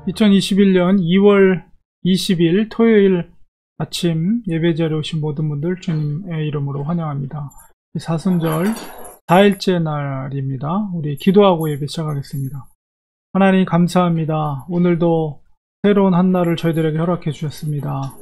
2021년 2월 20일 토요일 아침 예배자리에 오신 모든 분들 주님의 이름으로 환영합니다. 사순절 4일째 날입니다. 우리 기도하고 예배 시작하겠습니다. 하나님 감사합니다. 오늘도 새로운 한 날을 저희들에게 허락해 주셨습니다.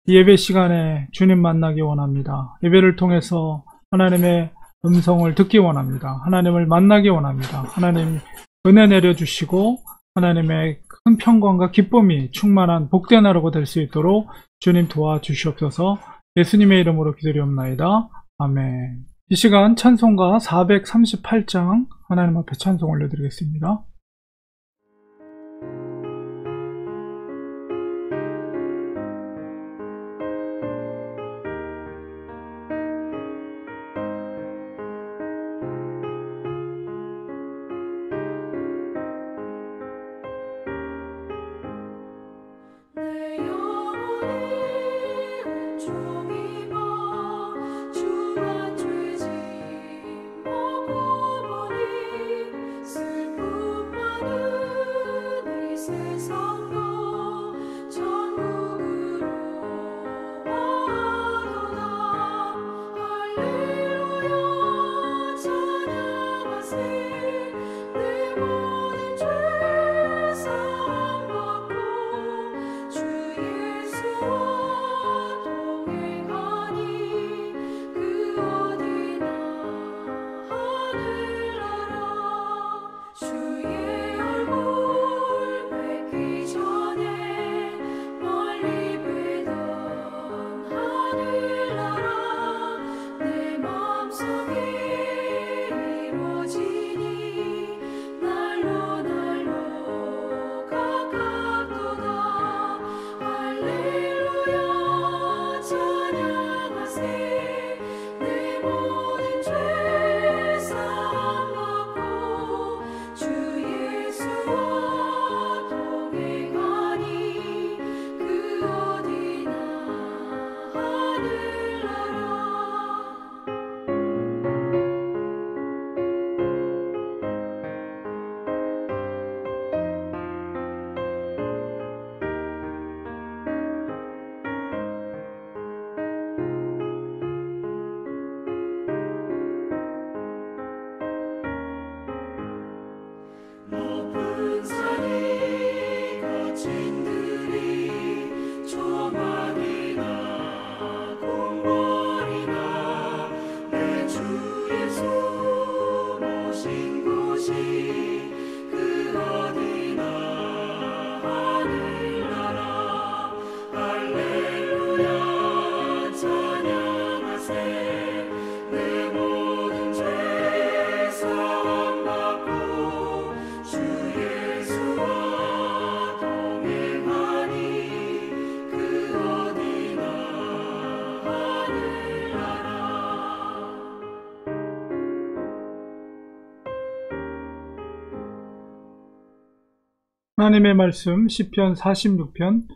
이 예배 시간에 주님 만나기 원합니다. 예배를 통해서 하나님의 음성을 듣기 원합니다. 하나님을 만나기 원합니다. 하나님 은혜 내려주시고 하나님의 큰 평강과 기쁨이 충만한 복된 하루가 될 수 있도록 주님 도와주시옵소서. 예수님의 이름으로 기도리옵나이다. 아멘. 이 시간 찬송가 438장 하나님 앞에 찬송 올려드리겠습니다. 하나님의 말씀 시편 46편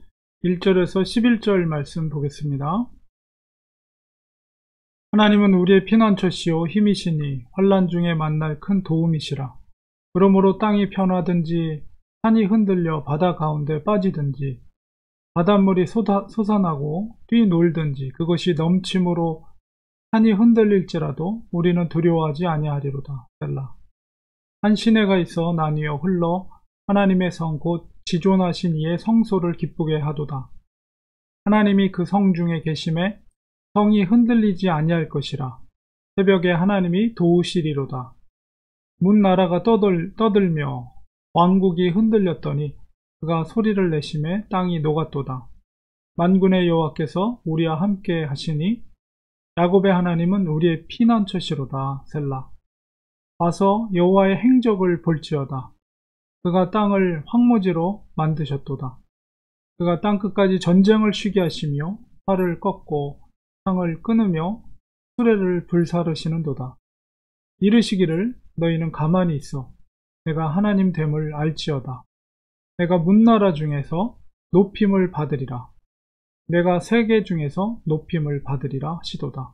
1절에서 11절 말씀 보겠습니다. 하나님은 우리의 피난처시요 힘이시니 환난 중에 만날 큰 도움이시라. 그러므로 땅이 변하든지 산이 흔들려 바다 가운데 빠지든지 바닷물이 솟아나고 뛰놀든지 그것이 넘침으로 산이 흔들릴지라도 우리는 두려워하지 아니하리로다. 셀라. 한 시내가 있어 나뉘어 흘러 하나님의 성 곧 지존하신 이의 성소를 기쁘게 하도다. 하나님이 그 성 중에 계심에 성이 흔들리지 아니할 것이라. 새벽에 하나님이 도우시리로다. 문 나라가 떠들며 왕국이 흔들렸더니 그가 소리를 내심에 땅이 녹았도다. 만군의 여호와께서 우리와 함께 하시니 야곱의 하나님은 우리의 피난처시로다. 셀라. 와서 여호와의 행적을 볼지어다. 그가 땅을 황무지로 만드셨도다. 그가 땅끝까지 전쟁을 쉬게 하시며 활을 꺾고 창을 끊으며 수레를 불사르시는도다. 이르시기를 너희는 가만히 있어 내가 하나님 됨을 알지어다. 내가 문나라 중에서 높임을 받으리라. 내가 세계 중에서 높임을 받으리라 하시도다.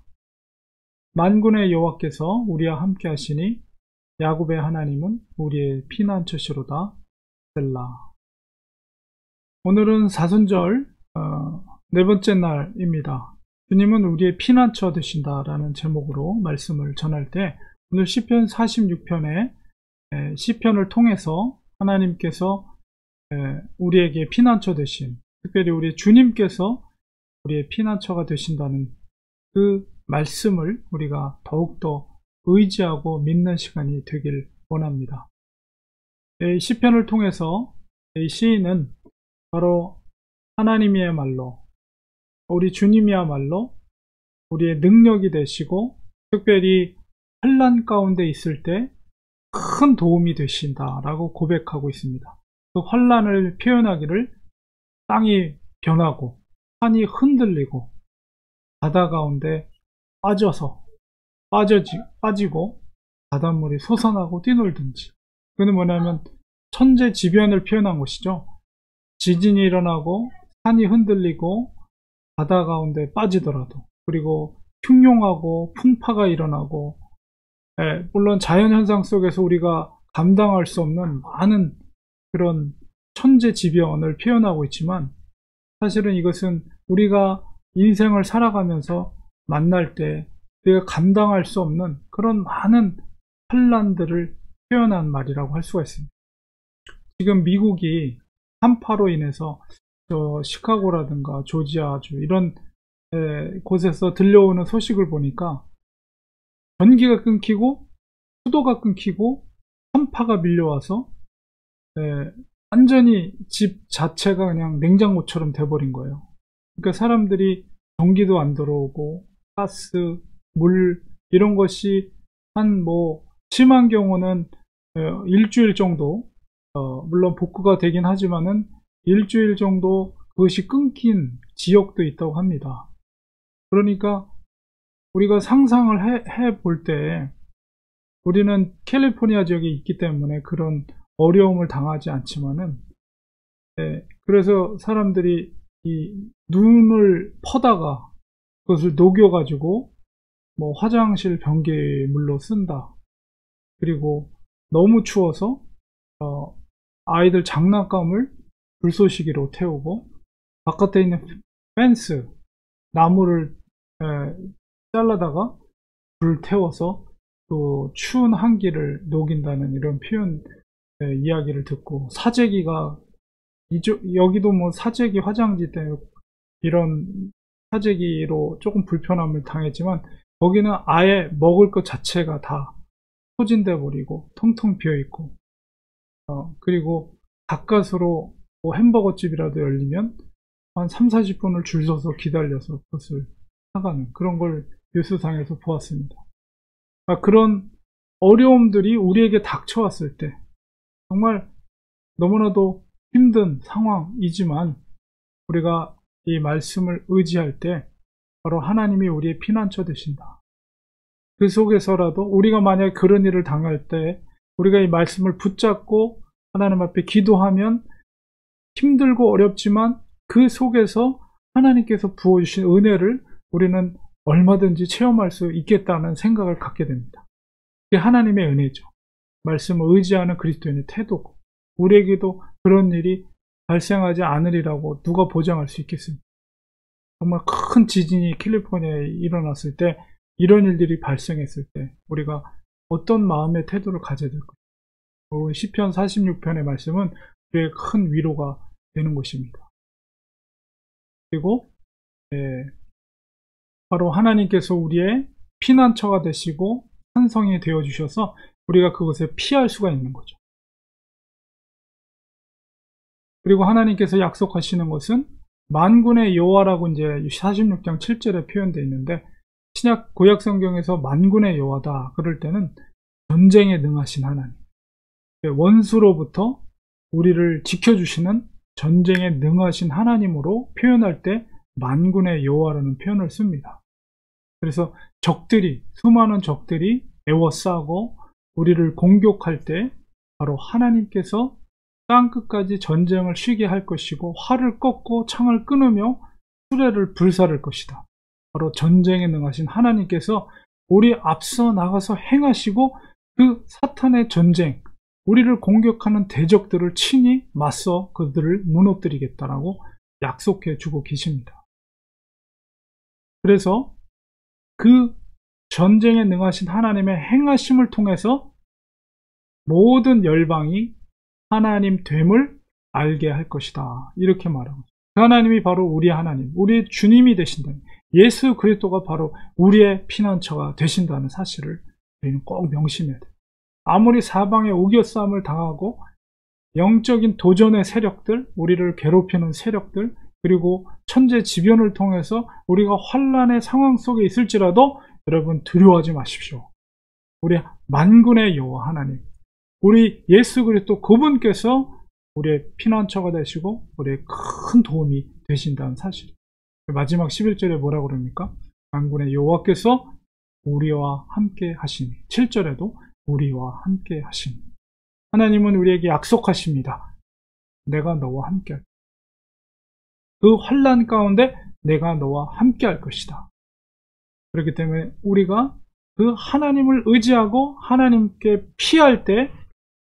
만군의 여호와께서 우리와 함께 하시니 야곱의 하나님은 우리의 피난처시로다. 셀라. 오늘은 사순절 네 번째 날입니다. 주님은 우리의 피난처 되신다라는 제목으로 말씀을 전할 때 오늘 시편 46편의 시편을 통해서 하나님께서 우리에게 피난처 되신, 특별히 우리 주님께서 우리의 피난처가 되신다는 그 말씀을 우리가 더욱더 의지하고 믿는 시간이 되길 원합니다. 이 시편을 통해서 이 시인은 바로 하나님이야말로, 우리 주님이야말로 우리의 능력이 되시고 특별히 환난 가운데 있을 때 큰 도움이 되신다라고 고백하고 있습니다. 그 환난을 표현하기를 땅이 변하고 산이 흔들리고 바다 가운데 빠지고 바닷물이 솟아나고 뛰놀든지. 그는 뭐냐면 천재지변을 표현한 것이죠. 지진이 일어나고 산이 흔들리고 바다 가운데 빠지더라도, 그리고 흉룡하고 풍파가 일어나고, 물론 자연현상 속에서 우리가 감당할 수 없는 많은 그런 천재지변을 표현하고 있지만, 사실은 이것은 우리가 인생을 살아가면서 만날 때 우리가 감당할 수 없는 그런 많은 환난들을 표현한 말이라고 할 수가 있습니다. 지금 미국이 한파로 인해서 시카고라든가 조지아주 이런 곳에서 들려오는 소식을 보니까 전기가 끊기고 수도가 끊기고 한파가 밀려와서 완전히 집 자체가 그냥 냉장고처럼 돼버린 거예요. 그러니까 사람들이 전기도 안 들어오고 가스, 물 이런 것이 한 심한 경우는 일주일 정도, 물론 복구가 되긴 하지만은 일주일 정도 그것이 끊긴 지역도 있다고 합니다. 그러니까 우리가 상상을 해 볼 때 우리는 캘리포니아 지역에 있기 때문에 그런 어려움을 당하지 않지만은, 그래서 사람들이 이 눈을 퍼다가 그것을 녹여가지고 화장실 변기물로 쓴다. 그리고 너무 추워서 아이들 장난감을 불쏘시개로 태우고 바깥에 있는 펜스, 나무를 잘라다가 불을 태워서 또 추운 한기를 녹인다는 이런 표현, 이야기를 듣고, 사재기가 여기도 사재기 화장지 때문에 이런 사재기로 조금 불편함을 당했지만 거기는 아예 먹을 것 자체가 다 소진돼 버리고 텅텅 비어 있고, 그리고 가까스로 햄버거 집이라도 열리면 한 30-40분을 줄 서서 기다려서 그것을 사가는 그런 걸 뉴스상에서 보았습니다. 그런 어려움들이 우리에게 닥쳐왔을 때 정말 너무나도 힘든 상황이지만 우리가 이 말씀을 의지할 때 바로 하나님이 우리의 피난처 되신다. 그 속에서라도 우리가 만약에 그런 일을 당할 때 우리가 이 말씀을 붙잡고 하나님 앞에 기도하면 힘들고 어렵지만 그 속에서 하나님께서 부어주신 은혜를 우리는 얼마든지 체험할 수 있겠다는 생각을 갖게 됩니다. 그게 하나님의 은혜죠. 말씀을 의지하는 그리스도인의 태도고, 우리에게도 그런 일이 발생하지 않으리라고 누가 보장할 수 있겠습니까? 정말 큰 지진이 캘리포니아에 일어났을 때, 이런 일들이 발생했을 때 우리가 어떤 마음의 태도를 가져야 될까요? 시편 46편의 말씀은 우리의 큰 위로가 되는 것입니다. 그리고 바로 하나님께서 우리의 피난처가 되시고 산성이 되어 주셔서 우리가 그것에 피할 수가 있는 거죠. 그리고 하나님께서 약속하시는 것은 만군의 여호와라고 이제 46장 7절에 표현되어 있는데, 신약 구약 성경에서 만군의 여호와다 그럴 때는 전쟁에 능하신 하나님, 원수로부터 우리를 지켜주시는 전쟁에 능하신 하나님으로 표현할 때 만군의 여호와라는 표현을 씁니다. 그래서 수많은 적들이 에워싸고 우리를 공격할 때 바로 하나님께서 땅끝까지 전쟁을 쉬게 할 것이고, 활을 꺾고 창을 끊으며 수레를 불사를 것이다. 바로 전쟁에 능하신 하나님께서 우리 앞서 나가서 행하시고 그 사탄의 전쟁, 우리를 공격하는 대적들을 친히 맞서 그들을 무너뜨리겠다라고 약속해 주고 계십니다. 그래서 그 전쟁에 능하신 하나님의 행하심을 통해서 모든 열방이 하나님 됨을 알게 할 것이다. 이렇게 말하고 그 하나님이 바로 우리 하나님, 우리의 주님이 되신다는, 예수 그리스도가 바로 우리의 피난처가 되신다는 사실을 우리는 꼭 명심해야 돼요. 아무리 사방에 우겨싸움을 당하고 영적인 도전의 세력들, 우리를 괴롭히는 세력들, 그리고 천재지변을 통해서 우리가 환난의 상황 속에 있을지라도 여러분 두려워하지 마십시오. 우리 만군의 여호와 하나님, 우리 예수 그리스도 그분께서 우리의 피난처가 되시고 우리의 큰 도움이 되신다는 사실. 마지막 11절에 뭐라고 그럽니까? 만군의 여호와께서 우리와 함께 하시니, 7절에도 우리와 함께 하시니, 하나님은 우리에게 약속하십니다. 내가 너와 함께 할, 그 환난 가운데 내가 너와 함께 할 것이다. 그렇기 때문에 우리가 그 하나님을 의지하고 하나님께 피할 때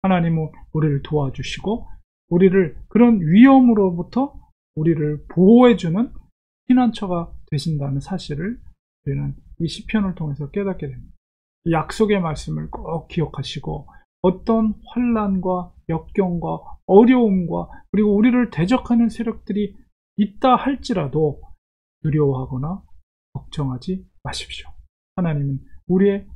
하나님은 우리를 도와주시고 우리를 그런 위험으로부터 우리를 보호해주는 피난처가 되신다는 사실을 우리는 이 시편을 통해서 깨닫게 됩니다. 이 약속의 말씀을 꼭 기억하시고 어떤 환난과 역경과 어려움과 그리고 우리를 대적하는 세력들이 있다 할지라도 두려워하거나 걱정하지 마십시오. 하나님은 우리의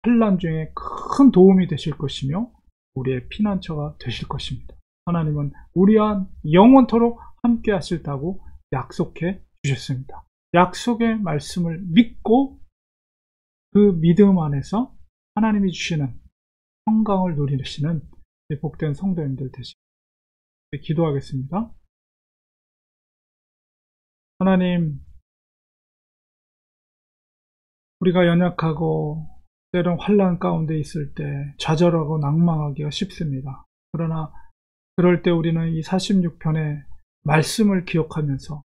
환난 중에 큰 도움이 되실 것이며 우리의 피난처가 되실 것입니다. 하나님은 우리와 영원토록 함께 하실다고 약속해 주셨습니다. 약속의 말씀을 믿고 그 믿음 안에서 하나님이 주시는 평강을 누리시는 복된 성도님들 되시길 기도하겠습니다. 하나님, 우리가 연약하고 때론 환난 가운데 있을 때 좌절하고 낭망하기가 쉽습니다. 그러나 그럴 때 우리는 이 46편의 말씀을 기억하면서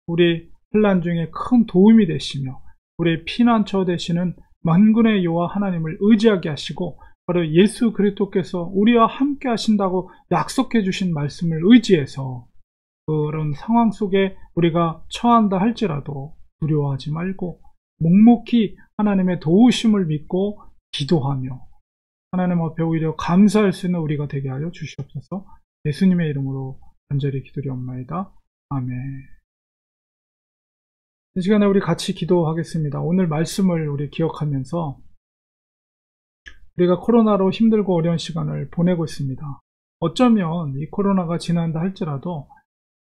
우리 환난 중에 큰 도움이 되시며 우리의 피난처 되시는 만군의 여호와 하나님을 의지하게 하시고 바로 예수 그리스도께서 우리와 함께 하신다고 약속해 주신 말씀을 의지해서 그런 상황 속에 우리가 처한다 할지라도 두려워하지 말고 묵묵히 하나님의 도우심을 믿고 기도하며 하나님 앞에 오히려 감사할 수 있는 우리가 되게 하여 주시옵소서. 예수님의 이름으로 간절히 기도리옵나이다. 아멘. 이 시간에 우리 같이 기도하겠습니다. 오늘 말씀을 우리 기억하면서 우리가 코로나로 힘들고 어려운 시간을 보내고 있습니다. 어쩌면 이 코로나가 지난다 할지라도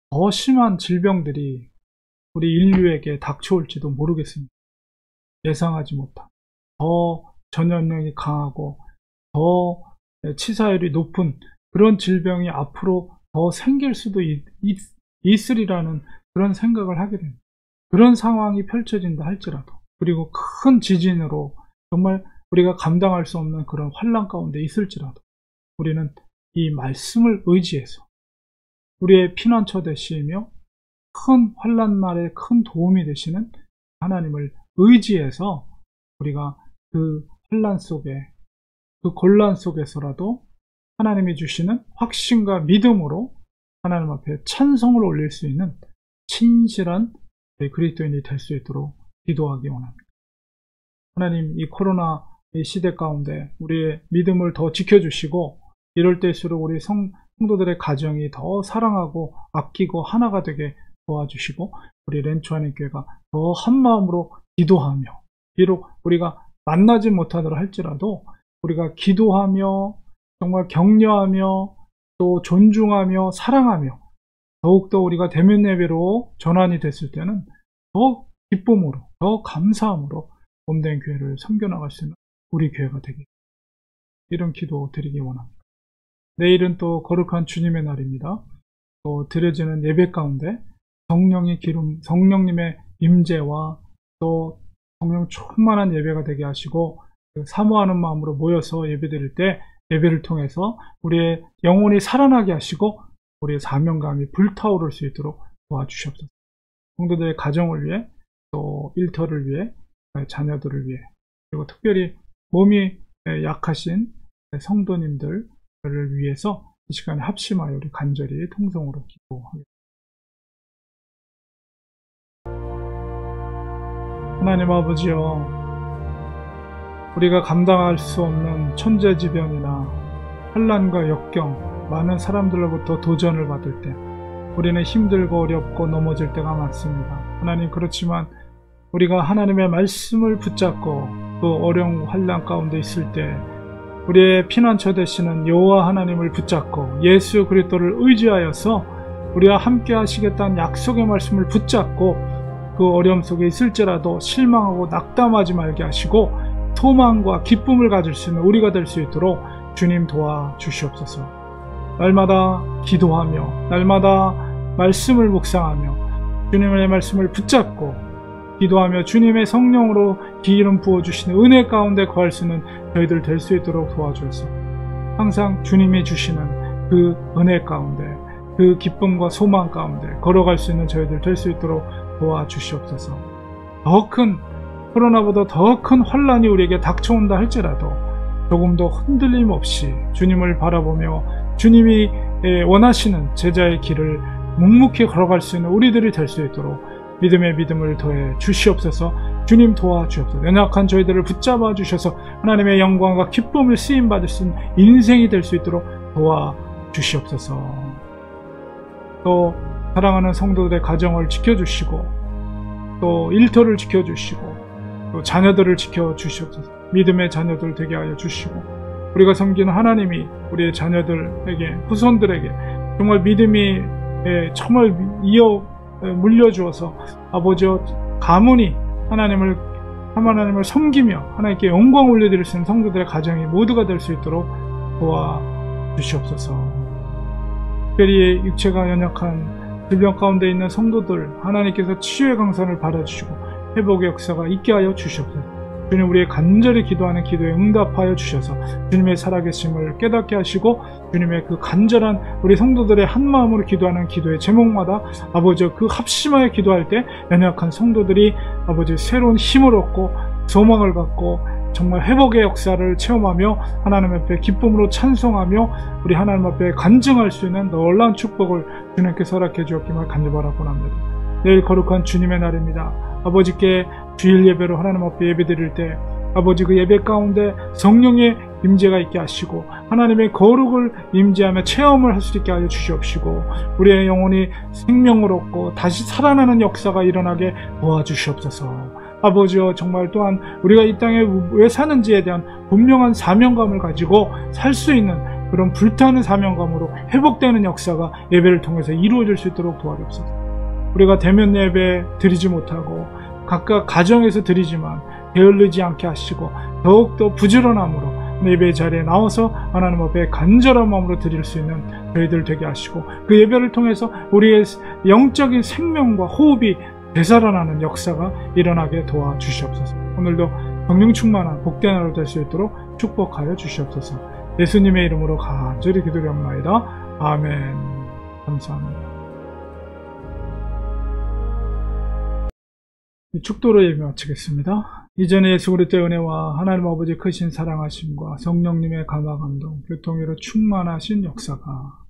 더 심한 질병들이 우리 인류에게 닥쳐올지도 모르겠습니다. 예상하지 못한 더 전염력이 강하고 더 치사율이 높은 그런 질병이 앞으로 더 생길 수도 있으리라는 그런 생각을 하게 됩니다. 그런 상황이 펼쳐진다 할지라도 그리고 큰 지진으로 정말 우리가 감당할 수 없는 그런 환난 가운데 있을지라도 우리는 이 말씀을 의지해서 우리의 피난처 되시며 큰 환난 날에 큰 도움이 되시는 하나님을 의지해서 우리가 그 환난 속에 그 곤란 속에서라도 하나님이 주시는 확신과 믿음으로 하나님 앞에 찬송을 올릴 수 있는 진실한 그리스도인이 될 수 있도록 기도하기 원합니다. 하나님, 이 코로나 시대 가운데 우리의 믿음을 더 지켜주시고 이럴 때일수록 우리 성도들의 가정이 더 사랑하고 아끼고 하나가 되게 도와주시고 우리 렌초하는 교회가 더 한마음으로 기도하며 비록 우리가 만나지 못하더라 할지라도 우리가 기도하며 정말 격려하며 또 존중하며 사랑하며 더욱더 우리가 대면 예배로 전환이 됐을 때는 더 기쁨으로 더 감사함으로 몸된 교회를 섬겨나갈 수 있는 우리 교회가 되길 이런 기도 드리기 원합니다. 내일은 또 거룩한 주님의 날입니다. 또 드려지는 예배 가운데 성령의 기름, 성령님의 임재와 또 성령 충만한 예배가 되게 하시고 사모하는 마음으로 모여서 예배드릴 때 예배를 통해서 우리의 영혼이 살아나게 하시고 우리의 사명감이 불타오를 수 있도록 도와주시옵소서. 성도들의 가정을 위해 또 일터를 위해 자녀들을 위해 그리고 특별히 몸이 약하신 성도님들 위해서 이 시간에 합심하여 우리 간절히 통성으로 기도하겠습니다. 하나님 아버지여, 우리가 감당할 수 없는 천재지변이나 환난과 역경, 많은 사람들로부터 도전을 받을 때 우리는 힘들고 어렵고 넘어질 때가 많습니다. 하나님, 그렇지만 우리가 하나님의 말씀을 붙잡고 그 어려운 환난 가운데 있을 때 우리의 피난처 되시는 여호와 하나님을 붙잡고 예수 그리스도를 의지하여서 우리와 함께 하시겠다는 약속의 말씀을 붙잡고 그 어려움 속에 있을지라도 실망하고 낙담하지 말게 하시고 소망과 기쁨을 가질 수 있는 우리가 될 수 있도록 주님 도와주시옵소서. 날마다 기도하며 날마다 말씀을 묵상하며 주님의 말씀을 붙잡고 기도하며 주님의 성령으로 기름 부어주시는 은혜 가운데 거할 수 있는 저희들 될 수 있도록 도와주옵소서. 항상 주님이 주시는 그 은혜 가운데 그 기쁨과 소망 가운데 걸어갈 수 있는 저희들 될 수 있도록 도와주시옵소서. 더 큰 코로나보다 더 큰 환난이 우리에게 닥쳐온다 할지라도 조금도 흔들림 없이 주님을 바라보며 주님이 원하시는 제자의 길을 묵묵히 걸어갈 수 있는 우리들이 될 수 있도록 믿음의 믿음을 더해 주시옵소서. 주님 도와주옵소서. 연약한 저희들을 붙잡아 주셔서 하나님의 영광과 기쁨을 쓰임받을 수 있는 인생이 될 수 있도록 도와주시옵소서. 또 사랑하는 성도들의 가정을 지켜주시고 또 일터를 지켜주시고 또 자녀들을 지켜주시옵소서. 믿음의 자녀들 되게 하여 주시고 우리가 섬기는 하나님이 우리의 자녀들에게 후손들에게 정말 믿음이 정말 물려주어서 아버지여 가문이 하나님을 섬기며 하나님께 영광 올려드릴 수 있는 성도들의 가정이 모두가 될 수 있도록 도와주시옵소서. 특별히 육체가 연약한 질병 가운데 있는 성도들 하나님께서 치유의 강선을 받아주시고 회복의 역사가 있게 하여 주시옵소서. 주님, 우리의 간절히 기도하는 기도에 응답하여 주셔서 주님의 살아계심을 깨닫게 하시고 주님의 그 간절한 우리 성도들의 한마음으로 기도하는 기도의 제목마다 아버지 그 합심하여 기도할 때 연약한 성도들이 아버지 새로운 힘을 얻고 소망을 갖고 정말 회복의 역사를 체험하며 하나님 앞에 기쁨으로 찬송하며 우리 하나님 앞에 간증할 수 있는 놀라운 축복을 주님께서 허락해 주었기를 간절바라고 합니다. 내일 거룩한 주님의 날입니다. 아버지께 주일 예배로 하나님 앞에 예배 드릴 때 아버지 그 예배 가운데 성령의 임재가 있게 하시고 하나님의 거룩을 임재하며 체험을 할 수 있게 하여 주시옵시고 우리의 영혼이 생명을 얻고 다시 살아나는 역사가 일어나게 도와주시옵소서. 아버지여, 정말 또한 우리가 이 땅에 왜 사는지에 대한 분명한 사명감을 가지고 살 수 있는 그런 불타는 사명감으로 회복되는 역사가 예배를 통해서 이루어질 수 있도록 도와주옵소서. 우리가 대면 예배 드리지 못하고 각각 가정에서 드리지만 게을르지 않게 하시고 더욱더 부지런함으로 예배 자리에 나와서 하나님 앞에 간절한 마음으로 드릴 수 있는 저희들 되게 하시고 그 예배를 통해서 우리의 영적인 생명과 호흡이 되살아나는 역사가 일어나게 도와주시옵소서. 오늘도 성령 충만한 복된 하루 될 수 있도록 축복하여 주시옵소서. 예수님의 이름으로 간절히 기도드립니다. 아멘. 감사합니다. 축도로 예배 마치겠습니다. 이전에 예수 그리스도의 은혜와 하나님 아버지 크신 사랑하심과 성령님의 감화 감동, 교통으로 충만하신 역사가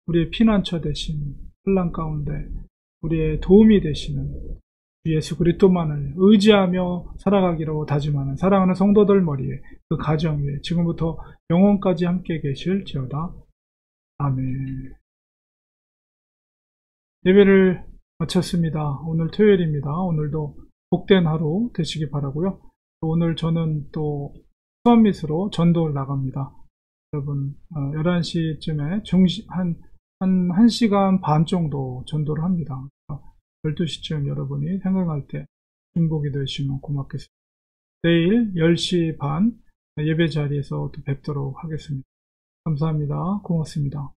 우리의 피난처 되신 혼란 가운데 우리의 도움이 되시는 예수 그리스도만을 의지하며 살아가기로 다짐하는 사랑하는 성도들 머리에 그 가정 위에 지금부터 영원까지 함께 계실지어다. 아멘. 예배를 마쳤습니다. 오늘 토요일입니다. 오늘도 복된 하루 되시기 바라고요. 오늘 저는 또 수원밋으로 전도를 나갑니다. 여러분 11시쯤에 한 1시간 반 정도 전도를 합니다. 12시쯤 여러분이 생각날 때 중복이 되시면 고맙겠습니다. 내일 10시 반 예배 자리에서 또 뵙도록 하겠습니다. 감사합니다. 고맙습니다.